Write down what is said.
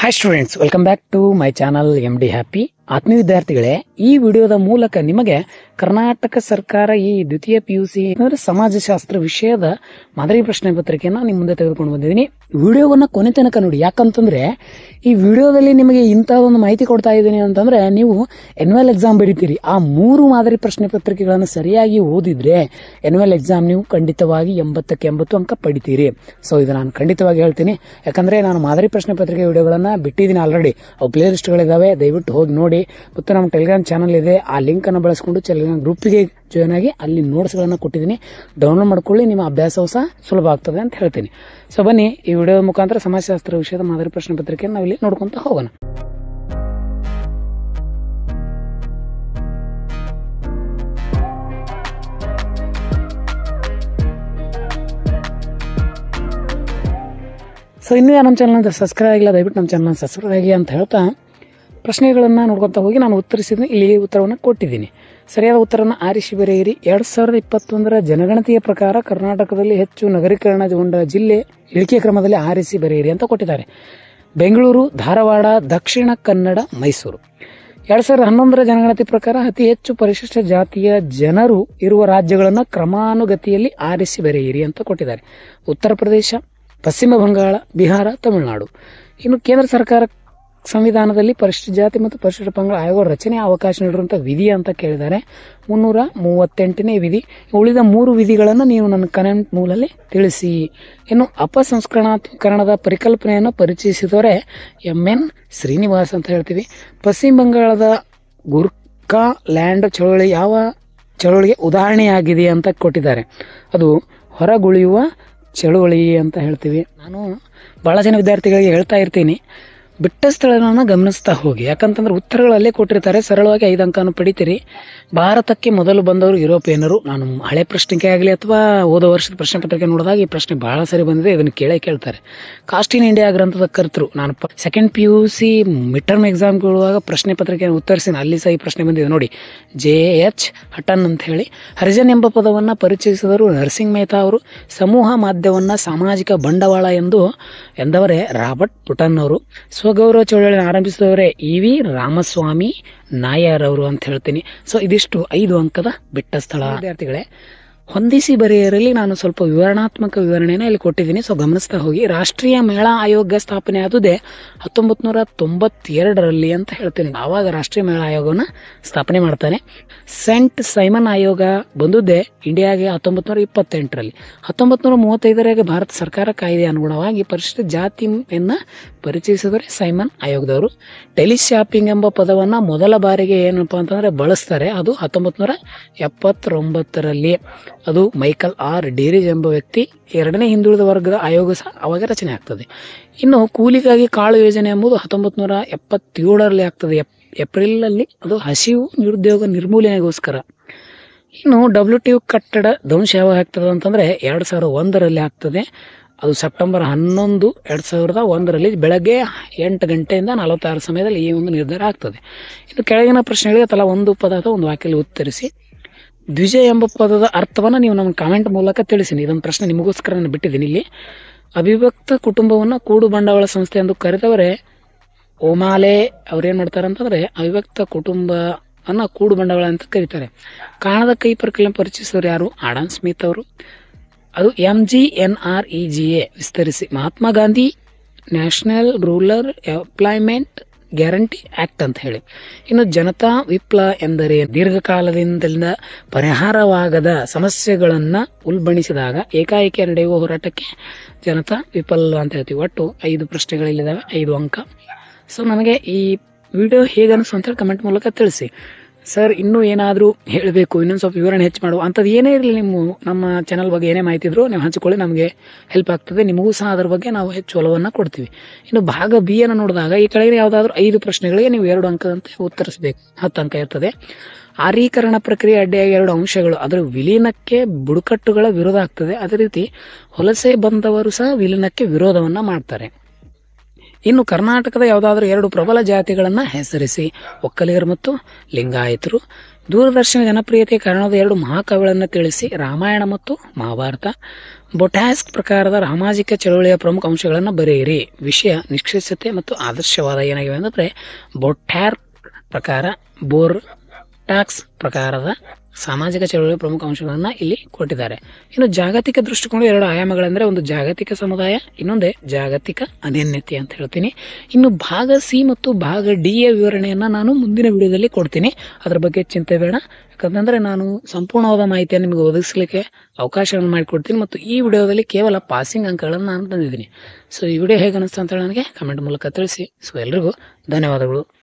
Hi students, welcome back to my channel MD happy. ಆತ್ಮೀಯ ವಿದ್ಯಾರ್ಥಿಗಳೇ, ಈ ವಿಡಿಯೋದ ಮೂಲಕ ನಿಮಗೆ ಕರ್ನಾಟಕ ಸರ್ಕಾರ ಈ ದ್ವಿತೀಯ PUC ಅಂದರೆ ಸಮಾಜಶಾಸ್ತ್ರ ವಿಷಯದ ಮಾದರಿ ಪ್ರಶ್ನೆ ಪತ್ರಿಕೆಯನ್ನು ನಿಮ್ಮ ಮುಂದೆ ತೆಗೆದುಕೊಂಡು ಬಂದಿದ್ದೀನಿ. ವಿಡಿಯೋವನ್ನ ಕೊನೆ ತನಕ ನೋಡಿ. ಯಾಕಂತಂದ್ರೆ ಈ ವಿಡಿಯೋದಲ್ಲಿ ನಿಮಗೆ ಇಂಥದೊಂದು ಮಾಹಿತಿ ಕೊಡ್ತಾ ಇದ್ದೀನಿ ಅಂತಂದ್ರೆ, ನೀವು ಎನ್ಯುವಲ್ ಎಕ್ಸಾಮ್ ಬರೀತೀರಿ, ಆ 3 ಮಾದರಿ ಪ್ರಶ್ನೆ ಪತ್ರಿಕೆಗಳನ್ನು ಸರಿಯಾಗಿ ಓದಿದ್ರೆ ಎನ್ಯುವಲ್ ಎಕ್ಸಾಮ್ ನೀವು ಖಂಡಿತವಾಗಿ 80ಕ್ಕೆ 80 ಅಂಕ ಪಡಿತೀರಿ. ಸೊ ಇದು ನಾನು ಖಂಡಿತವಾಗಿ ಹೇಳ್ತೀನಿ. ಯಾಕಂದ್ರೆ ನಾನು ಮಾದರಿ ಪ್ರಶ್ನೆ ಪತ್ರಿಕೆ ವಿಡಿಯೋಗಳನ್ನ ಬಿಟ್ಟಿದ್ದೀನಿ ಆಲ್ರೆಡಿ. ಅವು ಪ್ಲೇ ಲಿಸ್ಟ್ಗಳಿದಾವೆ, ದಯವಿಟ್ಟು ಹೋಗಿ ನೋಡಿ. ಮತ್ತು ನಮ್ಮ ಟೆಲಿಗ್ರಾಮ್ ಚಾನಲ್ ಇದೆ, ಆ ಲಿಂಕ್ ಅನ್ನು ಬಳಸಿಕೊಂಡು ಟೆಲಿಗ್ರಾಮ್ ಗ್ರೂಪಿಗೆ ಜಾಯ್ನ್ ಆಗಿ ಅಲ್ಲಿ ನೋಟ್ಸ್ಗಳನ್ನು ಕೊಟ್ಟಿದ್ದೀನಿ, ಡೌನ್ಲೋಡ್ ಮಾಡ್ಕೊಳ್ಳಿ. ನಿಮ್ಮ ಅಭ್ಯಾಸವೂ ಸಹ ಸುಲಭ ಆಗ್ತದೆ ಅಂತ ಹೇಳ್ತೀನಿ. ಸೊ ಬನ್ನಿ, ಈ ವಿಡಿಯೋ ಮುಖಾಂತರ ಸಮಾಜಶಾಸ್ತ್ರ ವಿಷಯದ ಮಾದರಿ ಪ್ರಶ್ನೆ ಪತ್ರಿಕೆ ನಾವಿಲ್ಲಿ ನೋಡ್ಕೊಂತ ಹೋಗೋಣ. ಸೊ ಇನ್ನೂ ನಮ್ಮ ಚಾನಲ್ ಸಬ್ಸ್ಕ್ರೈಬ್ ಆಗಿಲ್ಲ, ದಯವಿಟ್ಟು ನಮ್ಮ ಚಾನಲ್ ಸಬ್ಸ್ಕ್ರೈಬ್ ಆಗಿ ಅಂತ ಹೇಳ್ತಾ ಪ್ರಶ್ನೆಗಳನ್ನು ನೋಡ್ಕೊತಾ ಹೋಗಿ ನಾನು ಉತ್ತರಿಸಿದ ಇಲ್ಲಿ ಉತ್ತರವನ್ನು ಕೊಟ್ಟಿದ್ದೀನಿ. ಸರಿಯಾದ ಉತ್ತರವನ್ನು ಆರಿಸಿ ಬರೆಯಿರಿ. 2021 ಜನಗಣತಿಯ ಪ್ರಕಾರ ಕರ್ನಾಟಕದಲ್ಲಿ ಹೆಚ್ಚು ನಗರೀಕರಣಗೊಂಡ ಜಿಲ್ಲೆ ಇಳಿಕೆ ಕ್ರಮದಲ್ಲಿ ಆರಿಸಿ ಬರೆಯಿರಿ ಅಂತ ಕೊಟ್ಟಿದ್ದಾರೆ. ಬೆಂಗಳೂರು, ಧಾರವಾಡ, ದಕ್ಷಿಣ ಕನ್ನಡ, ಮೈಸೂರು. 2011 ಜನಗಣತಿ ಪ್ರಕಾರ ಅತಿ ಹೆಚ್ಚು ಪರಿಶಿಷ್ಟ ಜಾತಿಯ ಜನರು ಇರುವ ರಾಜ್ಯಗಳನ್ನು ಕ್ರಮಾನುಗತಿಯಲ್ಲಿ ಆರಿಸಿ ಬರೆಯಿರಿ ಅಂತ ಕೊಟ್ಟಿದ್ದಾರೆ. ಉತ್ತರ ಪ್ರದೇಶ, ಪಶ್ಚಿಮ ಬಂಗಾಳ, ಬಿಹಾರ, ತಮಿಳುನಾಡು. ಇನ್ನು ಕೇಂದ್ರ ಸರ್ಕಾರ ಸಂವಿಧಾನದಲ್ಲಿ ಪರಿಶಿಷ್ಟ ಜಾತಿ ಮತ್ತು ಪರಿಶಿಷ್ಟ ಪಂಗಡ ಆಯೋಗ ರಚನೆ ಅವಕಾಶ ನೀಡಿರುವಂತಹ ವಿಧಿ ಅಂತ ಕೇಳಿದ್ದಾರೆ. 338ನೇ ವಿಧಿ. ಉಳಿದ 3 ವಿಧಿಗಳನ್ನು ನೀವು ನನ್ನ ಕಮೆಂಟ್ ಮೂಲಲ್ಲಿ ತಿಳಿಸಿ. ಇನ್ನು ಅಪಸಂಸ್ಕರಣಾತ್ಮಕರಣದ ಪರಿಕಲ್ಪನೆಯನ್ನು ಪರಿಚಯಿಸಿದವರೇ MN ಶ್ರೀನಿವಾಸ್ ಅಂತ ಹೇಳ್ತೀವಿ. ಪಶ್ಚಿಮ ಬಂಗಾಳದ ಗುರ್ಖಾ ಲ್ಯಾಂಡ್ ಚಳವಳಿ ಯಾವ ಚಳವಳಿಗೆ ಉದಾಹರಣೆಯಾಗಿದೆ ಅಂತ ಕೊಟ್ಟಿದ್ದಾರೆ. ಅದು ಹೊರಗುಳಿಯುವ ಚಳುವಳಿ ಅಂತ ಹೇಳ್ತೀವಿ. ನಾನು ಬಹಳ ಜನ ವಿದ್ಯಾರ್ಥಿಗಳಿಗೆ ಹೇಳ್ತಾ ಇರ್ತೀನಿ, ಬಿಟ್ಟ ಸ್ಥಳಗಳನ್ನು ಗಮನಿಸ್ತಾ ಹೋಗಿ. ಯಾಕಂತಂದ್ರೆ ಉತ್ತರಗಳು ಅಲ್ಲೇ ಕೊಟ್ಟಿರ್ತಾರೆ, ಸರಳವಾಗಿ 5 ಅಂಕವನ್ನು ಪಡಿತೀರಿ. ಭಾರತಕ್ಕೆ ಮೊದಲು ಬಂದವರು ಯುರೋಪಿಯನ್ನರು. ನಾನು ಹಳೆ ಪ್ರಶ್ನೆಗೆ ಆಗಲಿ ಅಥವಾ ಹೋದ ವರ್ಷದ ಪ್ರಶ್ನೆ ಪತ್ರಿಕೆ ನೋಡಿದಾಗ ಈ ಪ್ರಶ್ನೆ ಬಹಳ ಸರಿ ಬಂದಿದೆ, ಇದನ್ನು ಕೇಳ್ತಾರೆ. ಕಾಸ್ಟ್ ಇನ್ ಇಂಡಿಯಾ ಗ್ರಂಥದ ಕರ್ತೃ. ನಾನು second PUC mid term exam ಕೊಡುವಾಗ ಪ್ರಶ್ನೆ ಪತ್ರಿಕೆಯನ್ನು ಉತ್ತರಿಸಿನ, ಅಲ್ಲಿ ಸಹ ಈ ಪ್ರಶ್ನೆ ಬಂದಿದೆ ನೋಡಿ, JH ಹಟನ್ ಅಂತ ಹೇಳಿ. ಹರಿಜನ್ ಎಂಬ ಪದವನ್ನು ಪರಿಚಯಿಸಿದರು ನರಸಿಂಗ್ ಮೆಹ್ತಾ ಅವರು. ಸಮೂಹ ಮಾಧ್ಯಮವನ್ನು ಸಾಮಾಜಿಕ ಬಂಡವಾಳ ಎಂದವರೇ ರಾಬರ್ಟ್ ಪುಟನ್ ಅವರು. ಸ್ವಗೌರವ ಚಳವಳಿಯನ್ನು ಆರಂಭಿಸಿದವರೇ EV ರಾಮಸ್ವಾಮಿ ನಾಯರ್ ಅವರು ಅಂತ ಹೇಳ್ತೀನಿ. ಸೊ ಇದಿಷ್ಟು 5 ಅಂಕದ ಬಿಟ್ಟ ಸ್ಥಳ. ವಿದ್ಯಾರ್ಥಿಗಳೇ, ಹೊಂದಿಸಿ ಬರೆಯರಲ್ಲಿ ನಾನು ಸ್ವಲ್ಪ ವಿವರಣಾತ್ಮಕ ವಿವರಣೆಯನ್ನು ಇಲ್ಲಿ ಕೊಟ್ಟಿದ್ದೀನಿ. ಸೊ ಗಮನಿಸ್ತಾ ಹೋಗಿ. ರಾಷ್ಟ್ರೀಯ ಮೇಳ ಆಯೋಗ ಸ್ಥಾಪನೆ ಆದುದೇ 1992 ಅಂತ ಹೇಳ್ತೀನಿ. ಆವಾಗ ರಾಷ್ಟ್ರೀಯ ಮೇಳ ಆಯೋಗವನ್ನು ಸ್ಥಾಪನೆ ಮಾಡ್ತಾನೆ. ಸೆಂಟ್ ಸೈಮನ್ ಆಯೋಗ ಬಂದುದೇ ಇಂಡಿಯಾಗೆ 1928. 1935 ಭಾರತ ಸರ್ಕಾರ ಕಾಯ್ದೆ ಅನುಗುಣವಾಗಿ ಪರಿಶಿಷ್ಟ ಜಾತಿಯನ್ನ ಪರಿಚಯಿಸಿದರೆ ಸೈಮನ್ ಆಯೋಗದವರು. ಟೆಲಿಶಾಪಿಂಗ್ ಎಂಬ ಪದವನ್ನು ಮೊದಲ ಬಾರಿಗೆ ಏನಪ್ಪಾ ಅಂತಂದ್ರೆ ಬಳಸ್ತಾರೆ, ಅದು 1979. ಅದು ಮೈಕಲ್ ಆರ್ ಡೇರಿಜ್ ಎಂಬ ವ್ಯಕ್ತಿ. 2ನೇ ಹಿಂದುಳಿದ ವರ್ಗದ ಆಯೋಗ ಸಹ ಅವಾಗ ರಚನೆ ಆಗ್ತದೆ. ಇನ್ನು ಕೂಲಿಗಾಗಿ ಕಾಳು ಯೋಜನೆ ಎಂಬುದು 1977 ಆಗ್ತದೆ, ಏಪ್ರಿಲ್. ಅದು ಹಸಿವು ನಿರುದ್ಯೋಗ ನಿರ್ಮೂಲನೆಗೋಸ್ಕರ. ಇನ್ನು WTO ಕಟ್ಟಡ ಧ್ವಂಸ ಯಾವಾಗ ಆಗ್ತದೆ ಅಂತಂದ್ರೆ 2001 ಆಗ್ತದೆ. ಅದು ಸೆಪ್ಟೆಂಬರ್ 11, 2001 ಬೆಳಗ್ಗೆ 8 ಗಂಟೆಯಿಂದ 46 ಸಮಯದಲ್ಲಿ ಈ ಒಂದು ನಿರ್ಧಾರ ಆಗ್ತದೆ. ಇನ್ನು ಕೆಳಗಿನ ಪ್ರಶ್ನೆಗಳಿಗೆ ತಲಾ 1 ಪದ ಅಥವಾ 1 ವಾಕ್ಯದಲ್ಲಿ ಉತ್ತರಿಸಿ. ದ್ವಿಜ ಎಂಬ ಪದದ ಅರ್ಥವನ್ನು ನೀವು ನಮ್ಮ ಕಾಮೆಂಟ್ ಮೂಲಕ ತಿಳಿಸಿನಿ. ಇದೊಂದು ಪ್ರಶ್ನೆ ನಿಮಗೋಸ್ಕರ ನಾನು ಬಿಟ್ಟಿದ್ದೀನಿ ಇಲ್ಲಿ. ಅವಿಭಕ್ತ ಕುಟುಂಬವನ್ನು ಕೂಡು ಬಂಡವಾಳ ಸಂಸ್ಥೆ ಎಂದು ಕರೆದವರೇ ಓಮಾಲೆ. ಅವ್ರೇನ್ ಮಾಡ್ತಾರೆ ಅಂತಂದ್ರೆ ಅವಿಭಕ್ತ ಕುಟುಂಬ ಅನ್ನ ಕೂಡು ಬಂಡವಾಳ ಅಂತ ಕರೀತಾರೆ. ಕಾಣದ ಕೈ ಪ್ರಕ್ರಿಯೆ ಪರಿಚಯಿಸಿದವರು ಯಾರು? ಆಡಮ್ ಸ್ಮಿತ್ ಅವರು. ಅದು MGNREGA ವಿಸ್ತರಿಸಿ Mahatma Gandhi national rural employment guarantee act ಅಂತ ಹೇಳಿ. ಇನ್ನು ಜನತಾ ವಿಪ್ಲವ ಎಂದರೆ ದೀರ್ಘಕಾಲದಿಂದ ಪರಿಹಾರವಾಗದ ಸಮಸ್ಯೆಗಳನ್ನ ಉಲ್ಬಣಿಸಿದಾಗ ಏಕಾಏಕಿ ನಡೆಯುವ ಹೋರಾಟಕ್ಕೆ ಜನತಾ ವಿಪ್ಲವ ಅಂತ ಹೇಳ್ತೀವಿ. ಒಟ್ಟು 5 ಪ್ರಶ್ನೆಗಳಿದ್ದಾವೆ, 5 ಅಂಕ. ಸೊ ನನಗೆ ಈ ವಿಡಿಯೋ ಹೇಗೆ ಅನಿಸ್ತು ಅಂತೇಳಿ ಕಮೆಂಟ್ ಮೂಲಕ ತಿಳಿಸಿ. ಸರ್ ಇನ್ನೂ ಏನಾದರೂ ಹೇಳಬೇಕು, ಇನ್ನೊಂದು ಸ್ವಲ್ಪ ವಿವರಣೆ ಹೆಚ್ಚು ಮಾಡುವ ಅಂಥದ್ದು ಏನೇ ಇರಲಿ, ನಮ್ಮ ಚಾನಲ್ ಬಗ್ಗೆ ಏನೇ ಮಾಹಿತಿ ಇದ್ರು ನೀವು ಹಂಚಿಕೊಳ್ಳಿ, ನಮಗೆ ಹೆಲ್ಪ್ ಆಗ್ತದೆ. ನಿಮಗೂ ಸಹ ಅದರ ಬಗ್ಗೆ ನಾವು ಹೆಚ್ಚು ಒಲವನ್ನು ಕೊಡ್ತೀವಿ. ಇನ್ನು ಭಾಗ B ಅನ್ನು ನೋಡಿದಾಗ ಈ ಕೆಳಗಿನ ಯಾವುದಾದ್ರೂ 5 ಪ್ರಶ್ನೆಗಳಿಗೆ ನೀವು 2 ಅಂಕದಂತೆ ಉತ್ತರಿಸಬೇಕು. 10 ಅಂಕ ಇರ್ತದೆ. ಆರೀಕರಣ ಪ್ರಕ್ರಿಯೆ ಅಡ್ಡಿಯಾಗಿ 2 ಅಂಶಗಳು, ಅದರ ವಿಲೀನಕ್ಕೆ ಬುಡಕಟ್ಟುಗಳ ವಿರೋಧ ಆಗ್ತದೆ. ಅದೇ ರೀತಿ ವಲಸೆ ಬಂದವರು ಸಹ ವಿಲೀನಕ್ಕೆ ವಿರೋಧವನ್ನ ಮಾಡ್ತಾರೆ. ಇನ್ನು ಕರ್ನಾಟಕದ ಯಾವುದಾದ್ರೂ 2 ಪ್ರಬಲ ಜಾತಿಗಳನ್ನು ಹೆಸರಿಸಿ. ಒಕ್ಕಲಿಗರು ಮತ್ತು ಲಿಂಗಾಯತರು. ದೂರದರ್ಶನ ಜನಪ್ರಿಯತೆ ಕಾರಣದ 2 ಮಹಾಕಾವ್ಯಗಳನ್ನು ತಿಳಿಸಿ. ರಾಮಾಯಣ ಮತ್ತು ಮಹಾಭಾರತ. ಬೊಟ್ಯಾಸ್ಕ್ ಪ್ರಕಾರದ ಸಾಮಾಜಿಕ ಚಳವಳಿಯ ಪ್ರಮುಖ ಅಂಶಗಳನ್ನು ಬರೆಯಿರಿ. ವಿಷಯ ನಿಷ್ಕ್ರಿಯತೆ ಮತ್ತು ಆದರ್ಶವಾದ ಏನಾಗಿವೆ ಅಂದರೆ ಬೊಟ್ಯಾರ್ಕ್ ಪ್ರಕಾರ, ಟಾಕ್ಸ್ ಪ್ರಕಾರದ ಸಾಮಾಜಿಕ ಚಳವಳಿಯ ಪ್ರಮುಖ ಅಂಶಗಳನ್ನು ಇಲ್ಲಿ ಕೊಟ್ಟಿದ್ದಾರೆ. ಇನ್ನು ಜಾಗತಿಕ ದೃಷ್ಟಿಕೋನ 2 ಆಯಾಮಗಳೆಂದರೆ ಒಂದು ಜಾಗತಿಕ ಸಮುದಾಯ, ಇನ್ನೊಂದೇ ಜಾಗತಿಕ ಅನನ್ಯತೆ ಅಂತ ಹೇಳ್ತೀನಿ. ಇನ್ನು ಭಾಗ ಸಿ ಮತ್ತು ಭಾಗ ಡಿ ಯ ವಿವರಣೆಯನ್ನು ನಾನು ಮುಂದಿನ ವಿಡಿಯೋದಲ್ಲಿ ಕೊಡ್ತೀನಿ. ಅದರ ಬಗ್ಗೆ ಚಿಂತೆ ಬೇಡ, ಯಾಕಂತಂದರೆ ನಾನು ಸಂಪೂರ್ಣವಾದ ಮಾಹಿತಿಯನ್ನು ನಿಮಗೆ ಒದಗಿಸಲಿಕ್ಕೆ ಅವಕಾಶವನ್ನು ಮಾಡಿಕೊಡ್ತೀನಿ. ಮತ್ತು ಈ ವಿಡಿಯೋದಲ್ಲಿ ಕೇವಲ ಪಾಸಿಂಗ್ ಅಂಕಗಳನ್ನು ನಾನು ತಂದಿದ್ದೀನಿ. ಸೊ ಈ ವಿಡಿಯೋ ಹೇಗೆ ಅನಿಸ್ತು ಅಂತ ನನಗೆ ಕಮೆಂಟ್ ಮೂಲಕ ತಿಳಿಸಿ. ಸೊ ಎಲ್ರಿಗೂ ಧನ್ಯವಾದಗಳು.